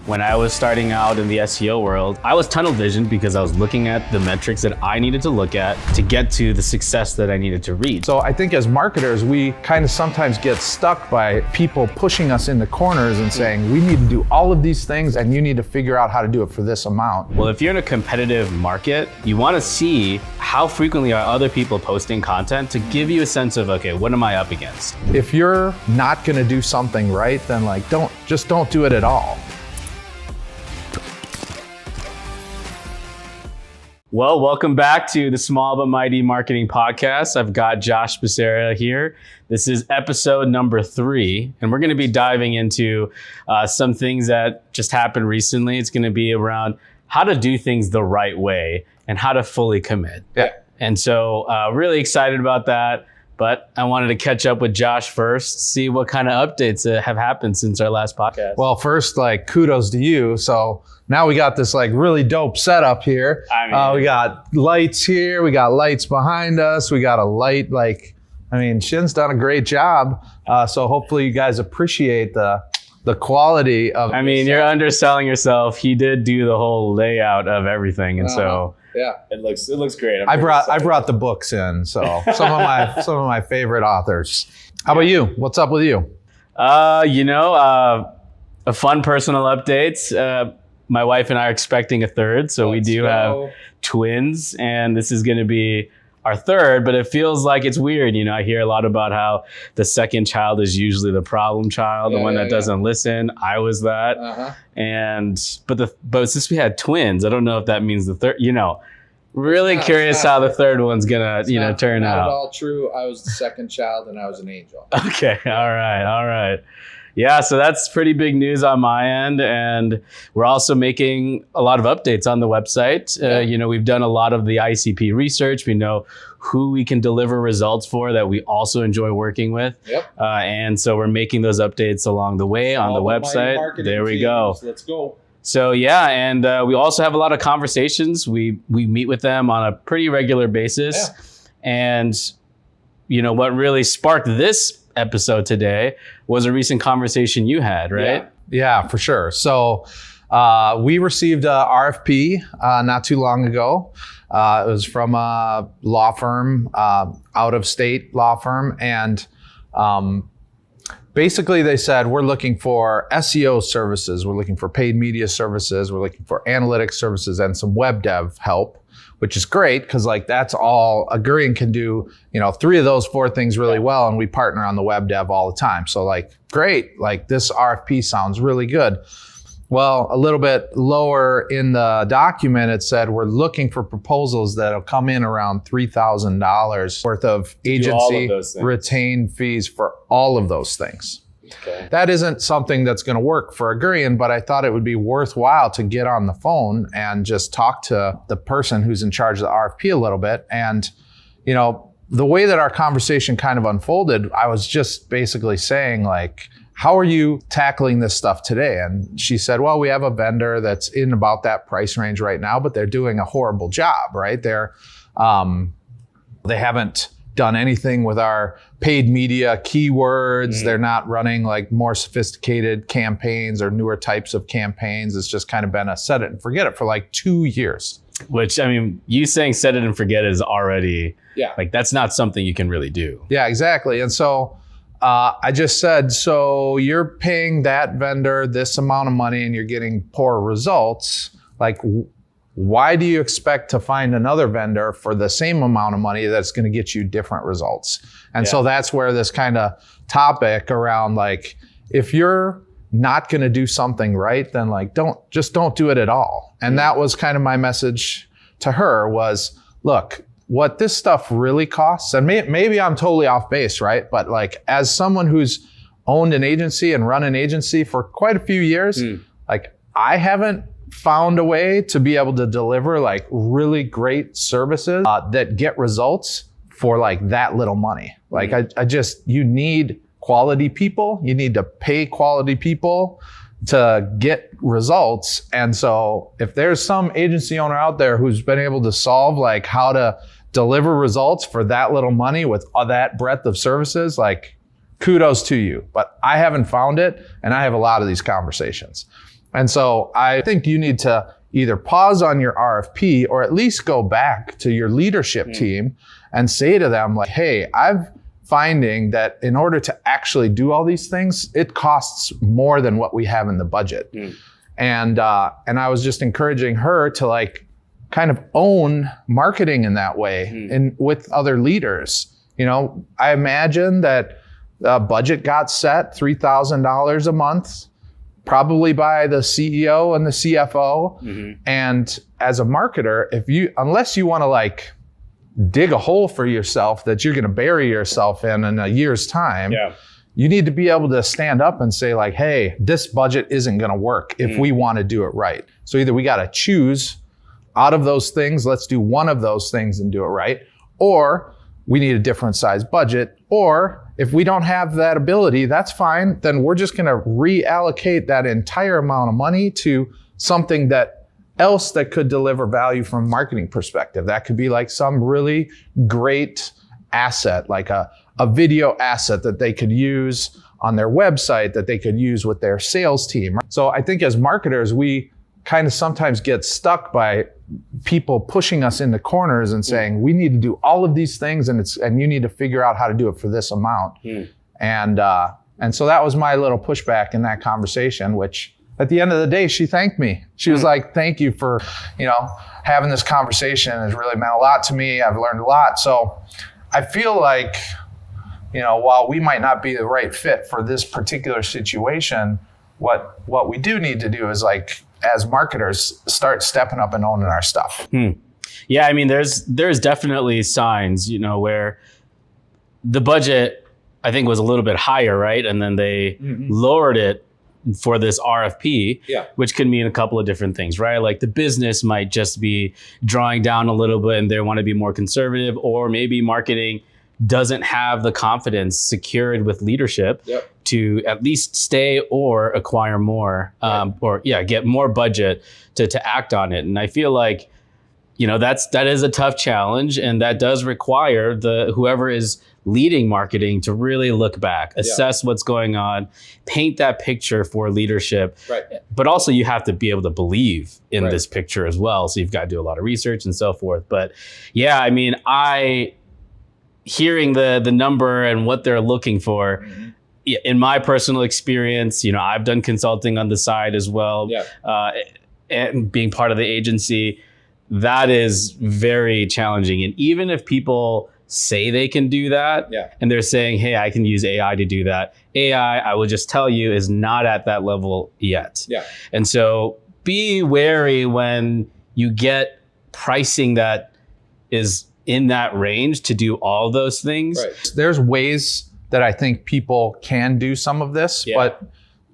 When I was starting out in the SEO world, I was tunnel visioned because I was looking at the metrics that I needed to look at to get to the success that I needed to reach. So I think as marketers, we kind of sometimes get stuck by people pushing us into corners and saying, we need to do all of these things and you need to figure out how to do it for this amount. Well, if you're in a competitive market, you want to see how frequently are other people posting content to give you a sense of, okay, what am I up against? If you're not going to do something right, then don't do it at all. Well, welcome back to the Small But Mighty Marketing Podcast. I've got Josh Becerra here. This is episode number 3, and we're going to be diving into some things that just happened recently. It's going to be around how to do things the right way and how to fully commit. Yeah. And so really excited about that. But I wanted to catch up with Josh first, see what kind of updates have happened since our last podcast. Well, first, kudos to you. So now we got this really dope setup here. We got lights here. We got lights behind us. We got a light. Shin's done a great job. So hopefully you guys appreciate the quality of. You're underselling yourself. He did do the whole layout of everything, and so. Yeah, it looks great. I brought the books in, so some of my favorite authors. How about you? What's up with you? A fun personal update. My wife and I are expecting a third, so we do have twins, and this is going to be our third. But it feels like it's weird. I hear a lot about how the second child is usually the problem child, the one that doesn't listen. I was that. But since we had twins, I don't know if that means the third. Really curious how the third one's gonna turn out. Not at all true. I was the second child, and I was an angel. Okay, all right. Yeah, so that's pretty big news on my end, and we're also making a lot of updates on the website. We've done a lot of the ICP research. We know who we can deliver results for that we also enjoy working with. Yep. And so we're making those updates along the way on the website. There we go. Let's go. So yeah, and we also have a lot of conversations. We meet with them on a pretty regular basis. Yeah. And what really sparked this episode today was a recent conversation you had, right? Yeah, for sure. So we received a RFP not too long ago. It was from a law firm, out-of-state law firm. And basically they said, we're looking for SEO services. We're looking for paid media services. We're looking for analytics services and some web dev help, which is great because that's all Agurian can do, 3 of those 4 things really well. And we partner on the web dev all the time. So great, this RFP sounds really good. Well, a little bit lower in the document, it said we're looking for proposals that'll come in around $3,000 worth of agency retained fees for all of those things. Okay. That isn't something that's going to work for Agurian, but I thought it would be worthwhile to get on the phone and just talk to the person who's in charge of the RFP a little bit. And, the way that our conversation kind of unfolded, I was just basically saying how are you tackling this stuff today? And she said, well, we have a vendor that's in about that price range right now, but they're doing a horrible job, right? They haven't done anything with our paid media keywords. Mm-hmm. They're not running more sophisticated campaigns or newer types of campaigns. It's just kind of been a set it and forget it for 2 years. Which, you saying set it and forget is already, that's not something you can really do. Yeah, exactly. And so I just said, so you're paying that vendor this amount of money and you're getting poor results. Why do you expect to find another vendor for the same amount of money that's going to get you different results? And so that's where this kind of topic around if you're not going to do something right, then don't do it at all. And that was kind of my message to her was, look, what this stuff really costs, and maybe I'm totally off base, right? But as someone who's owned an agency and run an agency for quite a few years, I haven't found a way to be able to deliver really great services that get results for that little money. You need quality people. You need to pay quality people to get results. And so if there's some agency owner out there who's been able to solve how to deliver results for that little money with that breadth of services, kudos to you. But I haven't found it, and I have a lot of these conversations. And so I think you need to either pause on your RFP or at least go back to your leadership team and say to them like, hey, I'm finding that in order to actually do all these things, it costs more than what we have in the budget. And I was just encouraging her to like kind of own marketing in that way and with other leaders. You know, I imagine that the budget got set $3,000 a month, probably by the CEO and the CFO. And as a marketer, unless you want to like dig a hole for yourself that you're going to bury yourself in a year's time, you need to be able to stand up and say like, hey, this budget isn't going to work if we want to do it right. So either we got to choose out of those things, let's do one of those things and do it right, or we need a different size budget, or if we don't have that ability, that's fine. Then we're just going to reallocate that entire amount of money to something else that could deliver value from a marketing perspective. That could be like some really great asset, like a video asset that they could use on their website, that they could use with their sales team. So I think as marketers, we kind of sometimes get stuck by people pushing us into corners and saying, we need to do all of these things and you need to figure out how to do it for this amount. And so that was my little pushback in that conversation, which at the end of the day, she thanked me. She was like, thank you for, having this conversation. It's really meant a lot to me. I've learned a lot. So I feel like, while we might not be the right fit for this particular situation, what we do need to do is like, as marketers, start stepping up and owning our stuff. Yeah, I mean, there's definitely signs, where the budget, I think, was a little bit higher, right? And then they lowered it for this RFP, which could mean a couple of different things, right? Like the business might just be drawing down a little bit and they want to be more conservative, or maybe marketing doesn't have the confidence secured with leadership to at least stay or acquire more, get more budget to act on it. And I feel like, that is a tough challenge, and that does require whoever is leading marketing to really look back, assess what's going on, paint that picture for leadership. But also you have to be able to believe in this picture as well. So you've got to do a lot of research and so forth. But yeah, I mean, hearing the number and what they're looking for, in my personal experience, I've done consulting on the side as well, and being part of the agency, that is very challenging. And even if people say they can do that, and they're saying, hey, I can use AI to do that, AI, I will just tell you, is not at that level yet. And so be wary when you get pricing that is in that range to do all those things. There's ways that I think people can do some of this,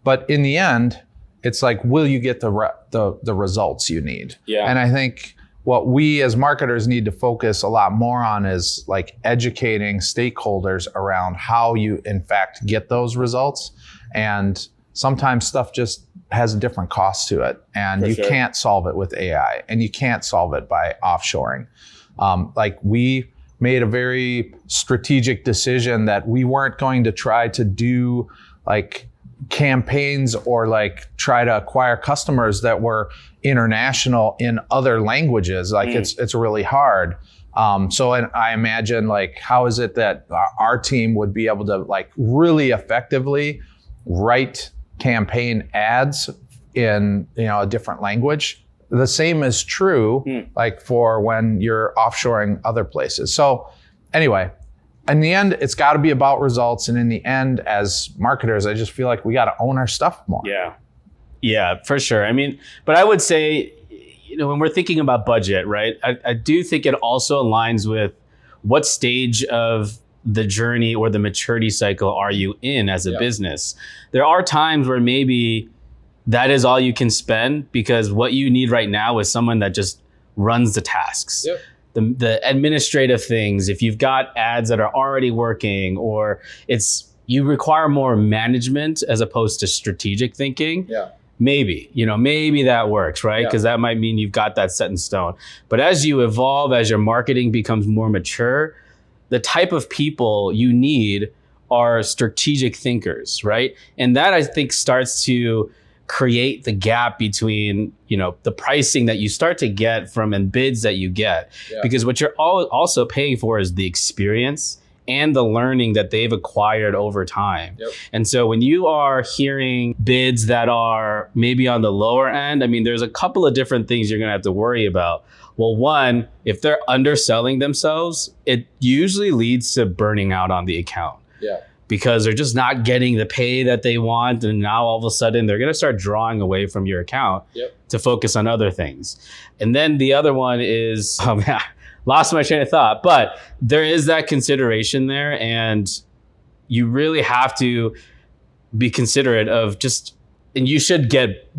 but in the end, it's like, will you get the results you need? And I think what we as marketers need to focus a lot more on is like educating stakeholders around how you in fact get those results. And sometimes stuff just has a different cost to it, and you can't solve it with AI, and you can't solve it by offshoring. Like we made a very strategic decision that we weren't going to try to do like campaigns or like try to acquire customers that were international in other languages. Like it's really hard. So I imagine like, how is it that our team would be able to like really effectively write campaign ads in, a different language? The same is true like for when you're offshoring other places. So anyway, in the end, it's got to be about results. And in the end, as marketers, I just feel like we got to own our stuff more. Yeah, for sure. I mean, but I would say, when we're thinking about budget, right, I do think it also aligns with what stage of the journey or the maturity cycle are you in as a business. There are times where maybe that is all you can spend, because what you need right now is someone that just runs the tasks. The administrative things, if you've got ads that are already working, or you require more management as opposed to strategic thinking. Maybe that works, right? Because that might mean you've got that set in stone. But as you evolve, as your marketing becomes more mature, the type of people you need are strategic thinkers, right? And that, I think, starts to create the gap between, the pricing that you start to get from and bids that you get. Yeah. Because what you're also paying for is the experience and the learning that they've acquired over time. Yep. And so when you are hearing bids that are maybe on the lower end, I mean, there's a couple of different things you're going to have to worry about. Well, one, if they're underselling themselves, it usually leads to burning out on the account. Yeah. Because they're just not getting the pay that they want. And now all of a sudden they're going to start drawing away from your account to focus on other things. And then the other one is, lost my train of thought, but there is that consideration there. And you really have to be considerate of and you should get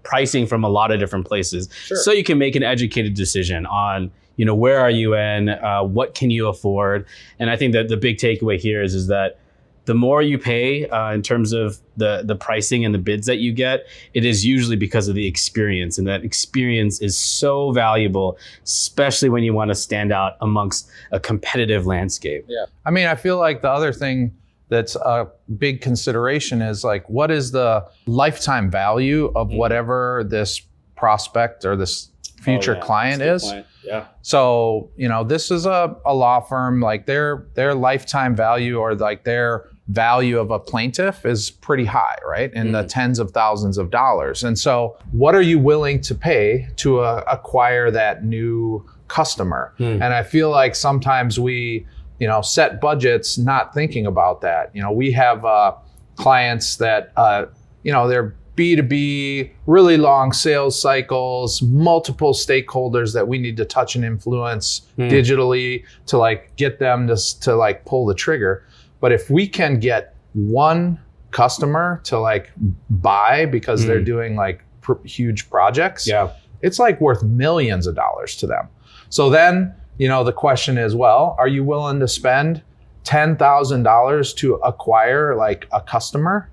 pricing from a lot of different places. Sure. So you can make an educated decision on, where are you in, what can you afford? And I think that the big takeaway here is that the more you pay in terms of the pricing and the bids that you get, it is usually because of the experience. And that experience is so valuable, especially when you want to stand out amongst a competitive landscape. Yeah. I mean, I feel like the other thing that's a big consideration is like, what is the lifetime value of whatever this prospect or this future client is? Yeah. So, this is a law firm, like their lifetime value or like their value of a plaintiff is pretty high, right? In the tens of thousands of dollars. And so what are you willing to pay to acquire that new customer? And I feel like sometimes we, set budgets not thinking about that. We have clients that, they're B2B, really long sales cycles, multiple stakeholders that we need to touch and influence digitally to like get them to like pull the trigger. But if we can get one customer to like buy because they're doing like huge projects, it's like worth millions of dollars to them. So then, the question is, well, are you willing to spend $10,000 to acquire like a customer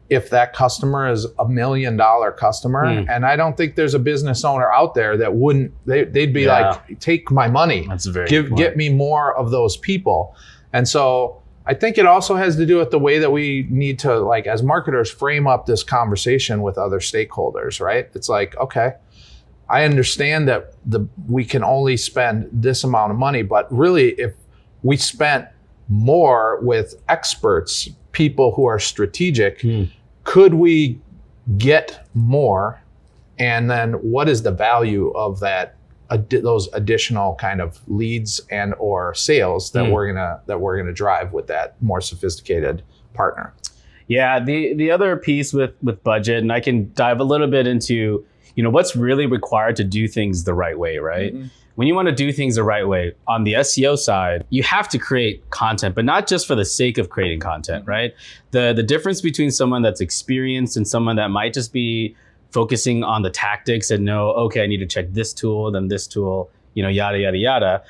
if that customer is $1 million customer? And I don't think there's a business owner out there that wouldn't, they'd be like, take my money, that's a very get me more of those people. And so I think it also has to do with the way that we need to, like, as marketers, frame up this conversation with other stakeholders, right? It's like, okay, I understand that we can only spend this amount of money, but really if we spent more with experts, people who are strategic, could we get more? And then what is the value of that, those additional kind of leads and or sales that we're gonna drive with that more sophisticated partner? Yeah, the other piece with budget, and I can dive a little bit into, what's really required to do things the right way, right? When you want to do things the right way, on the SEO side, you have to create content, but not just for the sake of creating content, right? The difference between someone that's experienced and someone that might just be focusing on the tactics and know, okay, I need to check this tool, then this tool, yada, yada, yada.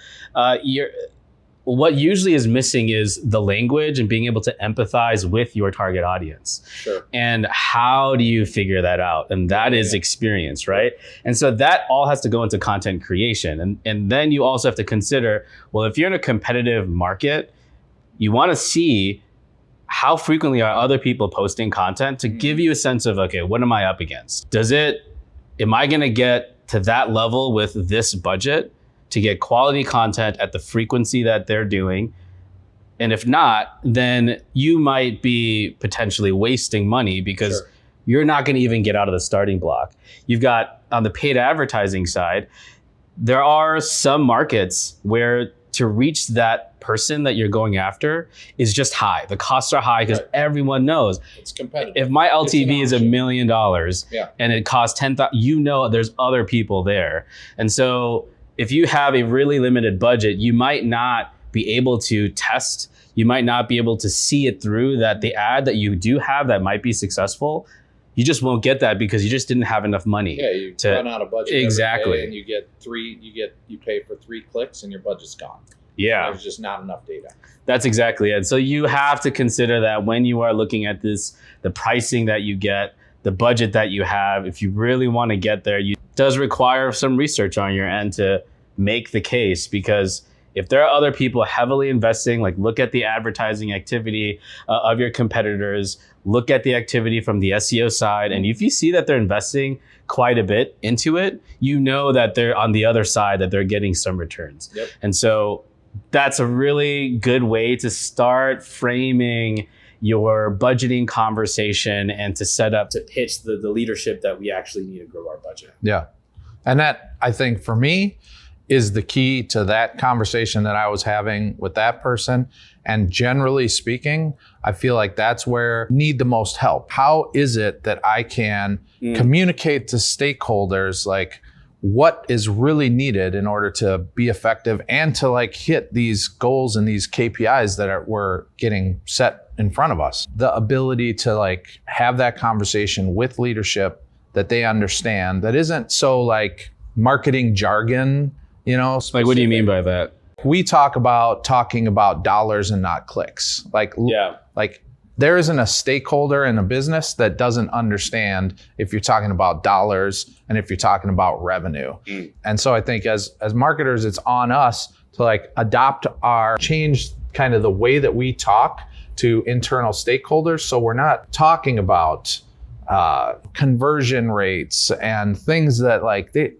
What usually is missing is the language and being able to empathize with your target audience. Sure. And how do you figure that out? And that is experience, right? And so that all has to go into content creation. And then you also have to consider, well, if you're in a competitive market, you want to see how frequently are other people posting content to give you a sense of, okay, what am I up against? Am I going to get to that level with this budget to get quality content at the frequency that they're doing? And if not, then you might be potentially wasting money because you're not going to even get out of the starting block. You've got, on the paid advertising side, there are some markets where to reach that person that you're going after is just high. The costs are high because everyone knows. It's competitive. If my LTV is $1 million and it costs $10,000, there's other people there. And so if you have a really limited budget, you might not be able to test. You might not be able to see it through that the ad that you do have that might be successful, you just won't get that because you just didn't have enough money. Yeah, you run out of budget Exactly. every day and you pay for 3 clicks and your budget's gone. Yeah. There's just not enough data. That's exactly it. So you have to consider that when you are looking at this, the pricing that you get, the budget that you have, if you really want to get there, it does require some research on your end to make the case, because If there are other people heavily investing, like look at the advertising activity of your competitors, look at the activity from the SEO side. And if you see that they're investing quite a bit into it, you know that they're on the other side, that they're getting some returns. Yep. And so that's a really good way to start framing your budgeting conversation and to set up to pitch the leadership that we actually need to grow our budget. Yeah. And that, I think for me, is the key to that conversation that I was having with that person. And generally speaking, I feel like that's where I need the most help. How is it that I can communicate to stakeholders like what is really needed in order to be effective and to like hit these goals and these KPIs that we're getting set in front of us? The ability to like have that conversation with leadership that they understand, that isn't so like marketing jargon, you know. Like, what do you mean by that? We talk about talking about dollars and not clicks. Like there isn't a stakeholder in a business that doesn't understand if you're talking about dollars and if you're talking about revenue. And so I think as marketers, it's on us to like change kind of the way that we talk to internal stakeholders. So we're not talking about conversion rates and things that like the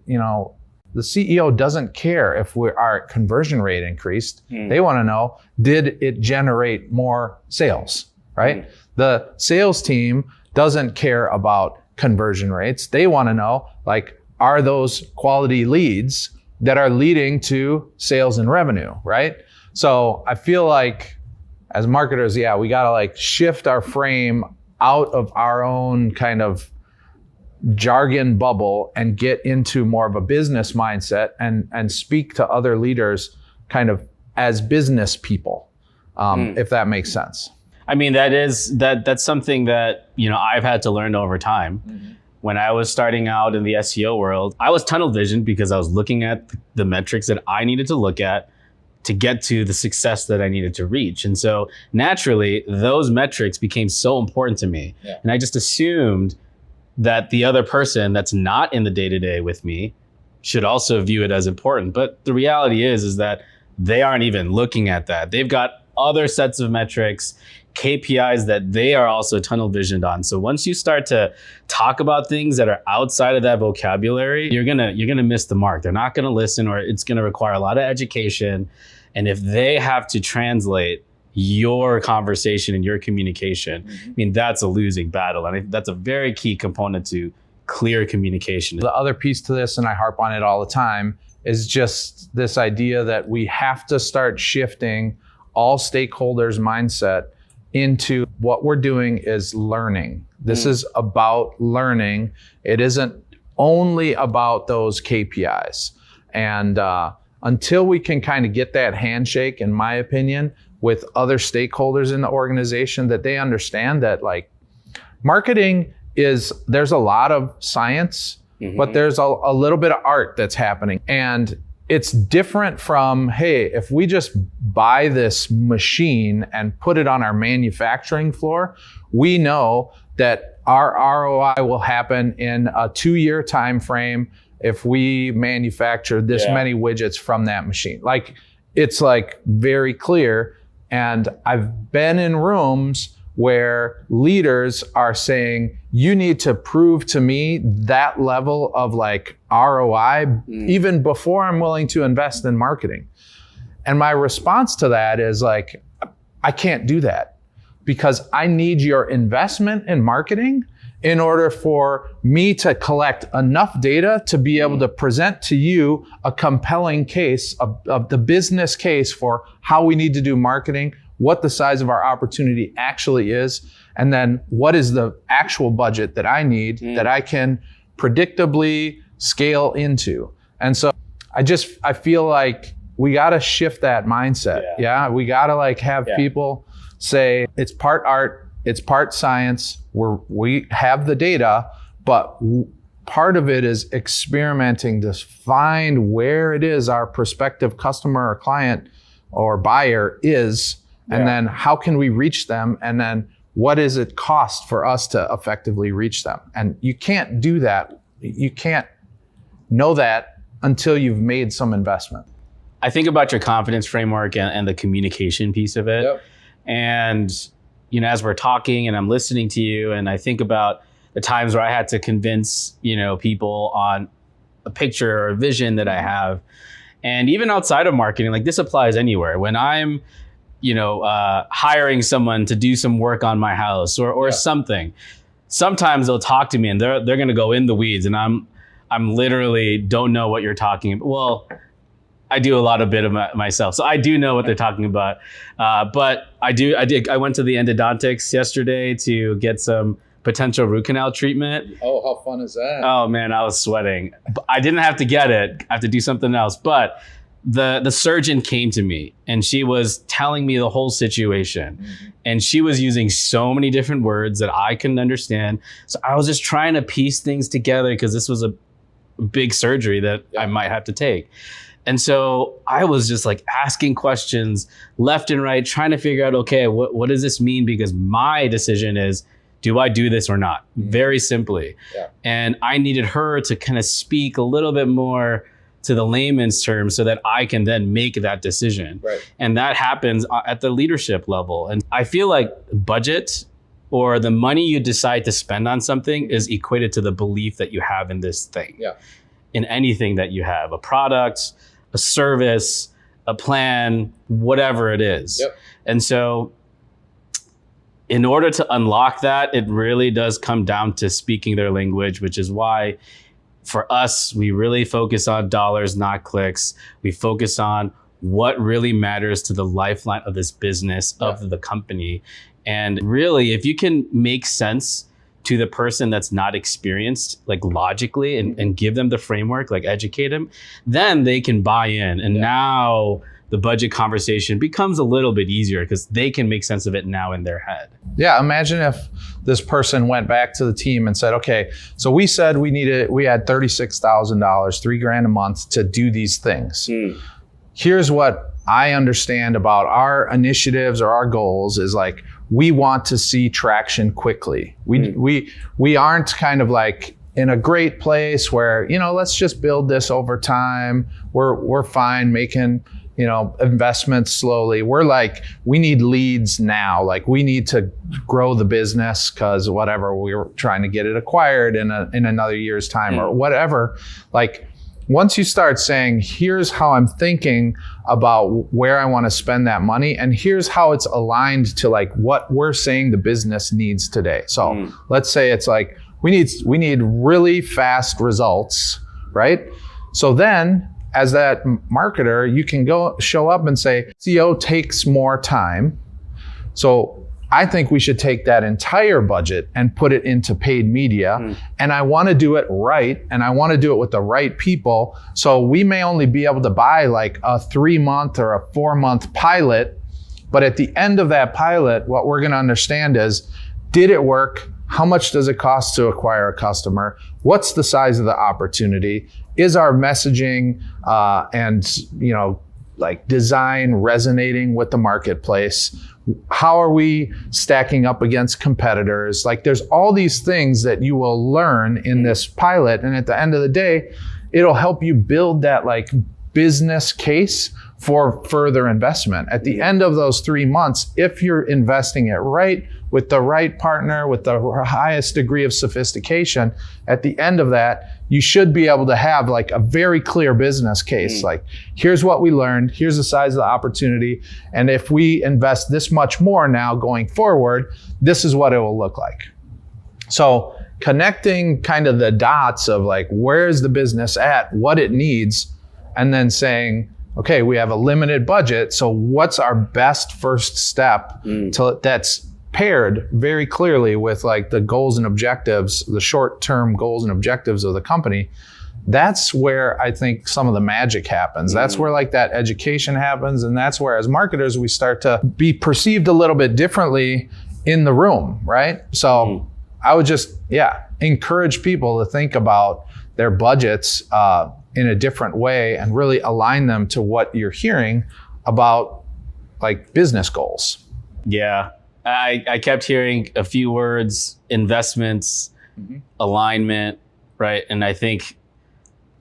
CEO doesn't care if our conversion rate increased. They want to know, did it generate more sales, right? The sales team doesn't care about conversion rates. They want to know, like, are those quality leads that are leading to sales and revenue, right? So I feel like as marketers, we got to like shift our frame out of our own kind of jargon bubble and get into more of a business mindset and speak to other leaders kind of as business people, if that makes sense. I mean, that's something that, I've had to learn over time. When I was starting out in the SEO world, I was tunnel visioned because I was looking at the metrics that I needed to look at to get to the success that I needed to reach. And so naturally, those metrics became so important to me. Yeah. And I just assumed that the other person that's not in the day-to-day with me should also view it as important. But the reality is that they aren't even looking at that. They've got other sets of metrics, KPIs that they are also tunnel visioned on. So once you start to talk about things that are outside of that vocabulary, you're gonna miss the mark. They're not gonna listen, or it's gonna require a lot of education. And if they have to translate your conversation and your communication, I mean, that's a losing battle. And I think that's a very key component to clear communication. The other piece to this, and I harp on it all the time, is just this idea that we have to start shifting all stakeholders' mindset into what we're doing is learning. This is about learning. It isn't only about those KPIs. And until we can kind of get that handshake, in my opinion, with other stakeholders in the organization, that they understand that like marketing there's a lot of science, but there's a little bit of art that's happening. And it's different from, hey, if we just buy this machine and put it on our manufacturing floor, we know that our ROI will happen in a 2-year time frame if we manufacture this many widgets from that machine. Like, it's like very clear. And I've been in rooms where leaders are saying, you need to prove to me that level of like ROI even before I'm willing to invest in marketing. And my response to that is like, I can't do that, because I need your investment in marketing in order for me to collect enough data to be able to present to you a compelling case of the business case for how we need to do marketing, what the size of our opportunity actually is, and then what is the actual budget that I need that I can predictably scale into. And so I feel like we got to shift that mindset. We got to like have people say it's part art, it's part science. We have the data, but part of it is experimenting to find where it is our prospective customer or client or buyer is, and then how can we reach them, and then what does it cost for us to effectively reach them? And you can't do that. You can't know that until you've made some investment. I think about your confidence framework and the communication piece of it. Yep. And, as we're talking and I'm listening to you, and I think about the times where I had to convince, people on a picture or a vision that I have. And even outside of marketing, like this applies anywhere. When I'm, hiring someone to do some work on my house or something, sometimes they'll talk to me and they're going to go in the weeds, and I'm literally don't know what you're talking about. Well, I do a lot of bit of myself, so I do know what they're talking about. But I went to the endodontics yesterday to get some potential root canal treatment. Oh, how fun is that? Oh man, I was sweating. I didn't have to get it. I have to do something else. But the surgeon came to me and she was telling me the whole situation. Mm-hmm. And she was using so many different words that I couldn't understand. So I was just trying to piece things together because this was a big surgery that I might have to take. And so I was just like asking questions left and right, trying to figure out, okay, what does this mean? Because my decision is, do I do this or not? Mm-hmm. Very simply. Yeah. And I needed her to kind of speak a little bit more to the layman's terms so that I can then make that decision. Right. And that happens at the leadership level. And I feel like budget or the money you decide to spend on something is equated to the belief that you have in this thing. Yeah. In anything that you have, a product, a service, a plan, whatever it is. Yep. And so in order to unlock that, it really does come down to speaking their language, which is why for us, we really focus on dollars, not clicks. We focus on what really matters to the lifeline of this business, of the company. And really, if you can make sense to the person that's not experienced, like logically, and give them the framework, like educate them, then they can buy in. And now the budget conversation becomes a little bit easier because they can make sense of it now in their head. Yeah, imagine if this person went back to the team and said, okay, so we said we had $36,000, $3,000 a month to do these things. Here's what I understand about our initiatives or our goals is like, we want to see traction quickly. We aren't kind of like in a great place where, let's just build this over time. We're fine making, investments slowly. We're like, we need leads now. Like we need to grow the business because whatever, we're trying to get it acquired in another year's time or whatever. Like once you start saying, here's how I'm thinking about where I want to spend that money, and here's how it's aligned to like what we're saying the business needs today. So let's say it's like, we need really fast results, right? So then as that marketer, you can go show up and say, SEO takes more time. So I think we should take that entire budget and put it into paid media. And I want to do it right. And I want to do it with the right people. So we may only be able to buy like a 3-month or a 4-month pilot. But at the end of that pilot, what we're going to understand is, did it work? How much does it cost to acquire a customer? What's the size of the opportunity? Is our messaging and like design resonating with the marketplace? How are we stacking up against competitors? Like there's all these things that you will learn in this pilot. And at the end of the day, it'll help you build that like business case for further investment. At the end of those 3 months, if you're investing it right with the right partner, with the highest degree of sophistication, at the end of that, you should be able to have like a very clear business case. Like, here's what we learned, here's the size of the opportunity, and if we invest this much more now going forward, this is what it will look like. So connecting kind of the dots of like, where's the business at, what it needs, and then saying, okay, we have a limited budget, so what's our best first step that's paired very clearly with like the goals and objectives, the short-term goals and objectives of the company. That's where I think some of the magic happens. That's where like that education happens. And that's where as marketers, we start to be perceived a little bit differently in the room, right? So I would just, encourage people to think about their budgets in a different way and really align them to what you're hearing about like business goals. Yeah. I kept hearing a few words: investments, alignment, right? And I think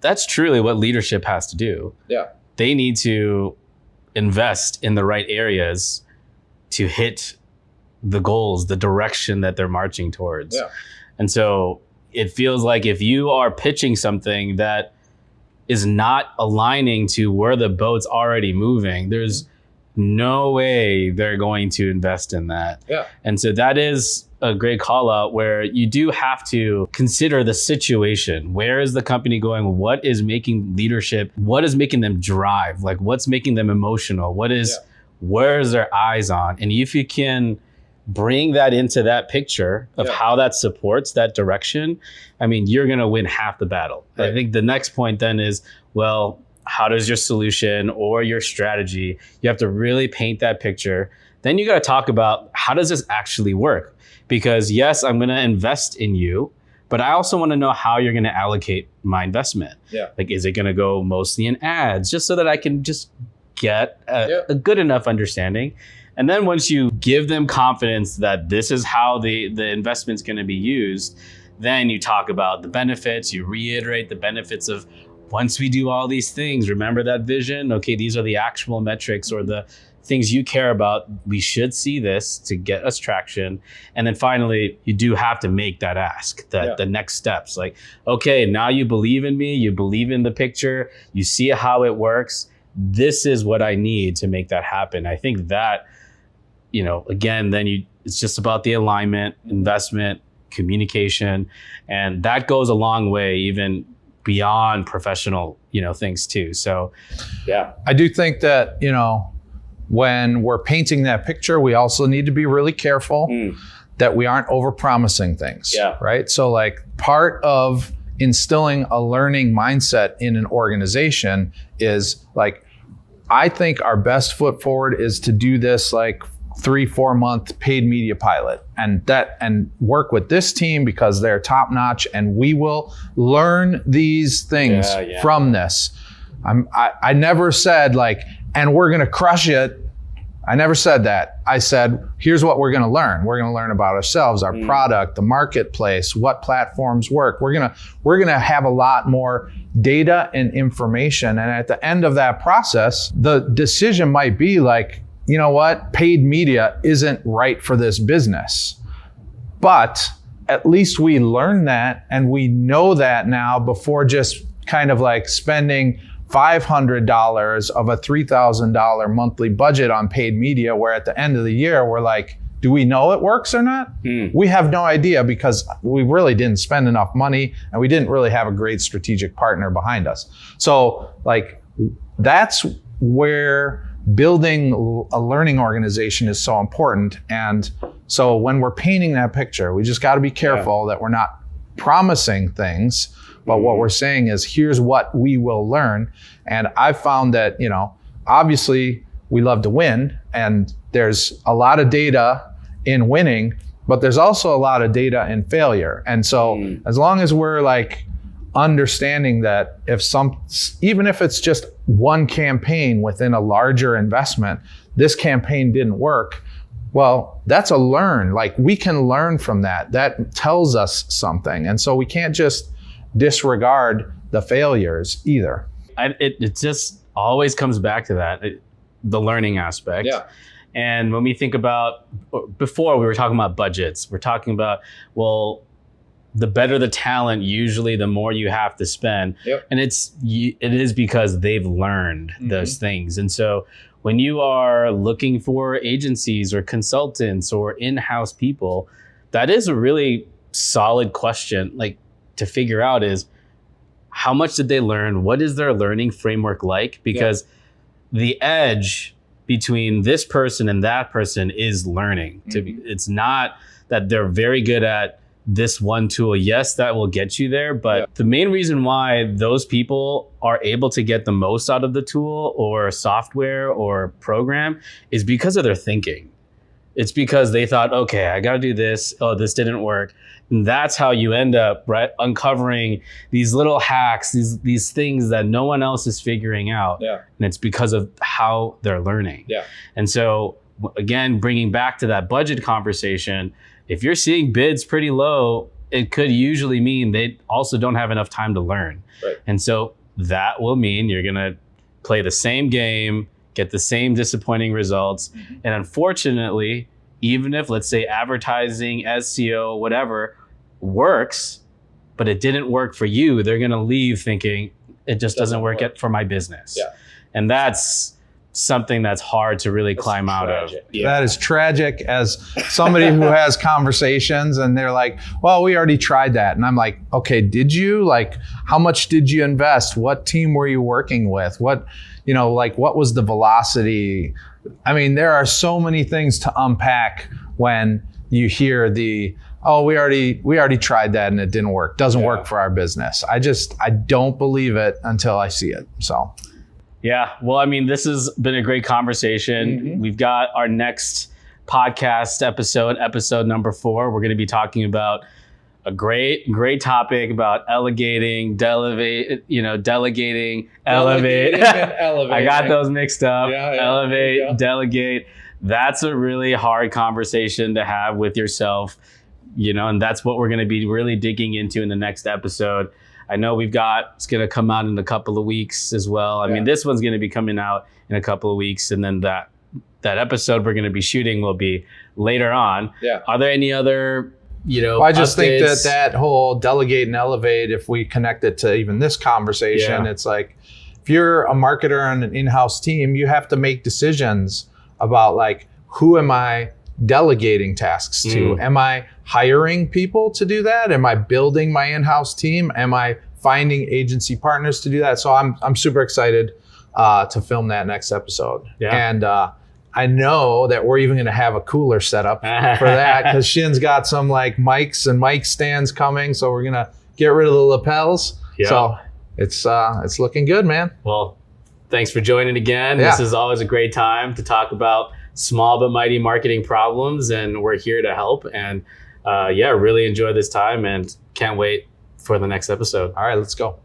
that's truly what leadership has to do. Yeah. they need to invest in the right areas to hit the goals, the direction that they're marching towards. Yeah. And so it feels like if you are pitching something that is not aligning to where the boat's already moving, there's no way they're going to invest in that. Yeah. And so that is a great call out where you do have to consider the situation. Where is the company going? What is making leadership? What is making them drive? Like what's making them emotional? What is, where is their eyes on? And if you can bring that into that picture of how that supports that direction, I mean, you're going to win half the battle. Right. I think the next point then is, well, how does your solution or your strategy, you have to really paint that picture. Then you got to talk about how does this actually work? Because yes, I'm going to invest in you, but I also want to know how you're going to allocate my investment. Yeah. Like, is it going to go mostly in ads just so that I can just get a good enough understanding? And then once you give them confidence that this is how the investment's going to be used, then you talk about the benefits, you reiterate the benefits of once we do all these things, remember that vision? Okay, these are the actual metrics or the things you care about. We should see this to get us traction. And then finally, you do have to make that ask, that the next steps. Like, okay, now you believe in me, you believe in the picture, you see how it works. This is what I need to make that happen. I think that, you know, again, then it's just about the alignment, investment, communication, and that goes a long way, even beyond professional, you know, things too. So, yeah. I do think that, you know, when we're painting that picture, we also need to be really careful that we aren't over-promising things, right? So like part of instilling a learning mindset in an organization is like, I think our best foot forward is to do this like 3-4 month paid media pilot and work with this team because they're top notch and we will learn these things from this. I never said like, and we're going to crush it. I never said that. I said, here's what we're going to learn. We're going to learn about ourselves, our product, the marketplace, what platforms work. We're going to have a lot more data and information. And at the end of that process, the decision might be like, you know what? Paid media isn't right for this business. But at least we learn that and we know that now before just kind of like spending $500 of a $3,000 monthly budget on paid media, where at the end of the year, we're like, do we know it works or not? We have no idea because we really didn't spend enough money and we didn't really have a great strategic partner behind us. So like, that's where building a learning organization is so important. And so when we're painting that picture, we just got to be careful that we're not promising things, but what we're saying is, here's what we will learn. And I've found that, you know, obviously we love to win and there's a lot of data in winning, but there's also a lot of data in failure. And so as long as we're like understanding that even if it's just one campaign within a larger investment, this campaign didn't work, well, that's a learn. Like we can learn from that. That tells us something. And so we can't just disregard the failures either. It just always comes back to that, the learning aspect. Yeah. And when we think about, before we were talking about budgets, we're talking about, well, the better the talent, usually the more you have to spend. And it is because they've learned those things. And so when you are looking for agencies or consultants or in-house people, that is a really solid question, like to figure out is, how much did they learn? What is their learning framework like? Because the edge between this person and that person is learning. It's not that they're very good at this one tool. Yes, that will get you there. But the main reason why those people are able to get the most out of the tool or software or program is because of their thinking. It's because they thought, okay, I got to do this. Oh, this didn't work. And that's how you end up, right, uncovering these little hacks, these things that no one else is figuring out. And it's because of how they're learning. And so, again, bringing back to that budget conversation, if you're seeing bids pretty low, it could usually mean they also don't have enough time to learn. And so that will mean you're going to play the same game, get the same disappointing results. And unfortunately, even if, let's say, advertising, SEO, whatever works, but it didn't work for you, they're going to leave thinking it just doesn't work for my business. Yeah. And that's something that's hard to really climb out of. Yeah. That is tragic as somebody who has conversations and they're like, well, we already tried that. And I'm like, okay, did you? Like, how much did you invest? What team were you working with? What was the velocity? I mean, there are so many things to unpack when you hear oh, we already tried that and it didn't work. Doesn't work for our business. I don't believe it until I see it. So. Yeah. Well, I mean, this has been a great conversation. We've got our next podcast episode number 4. We're going to be talking about a great topic about delegating, elevate. I got those mixed up. Elevate, delegate. That's a really hard conversation to have with yourself, and that's what we're going to be really digging into in the next episode. I know it's going to come out in a couple of weeks as well. I mean, this one's going to be coming out in a couple of weeks. And then that episode we're going to be shooting will be later on. Yeah. Are there any other, I just think that whole delegate and elevate, if we connect it to even this conversation, it's like, if you're a marketer on an in-house team, you have to make decisions about like, who am I delegating tasks to? Am I hiring people to do that? Am I building my in-house team? Am I finding agency partners to do that? So I'm super excited to film that next episode. Yeah. And I know that we're even going to have a cooler setup for that because Shin's got some like mics and mic stands coming. So we're going to get rid of the lapels. Yeah. So it's looking good, man. Well, thanks for joining again. This is always a great time to talk about small but mighty marketing problems, and we're here to help. And really enjoy this time and can't wait for the next episode. All right, let's go.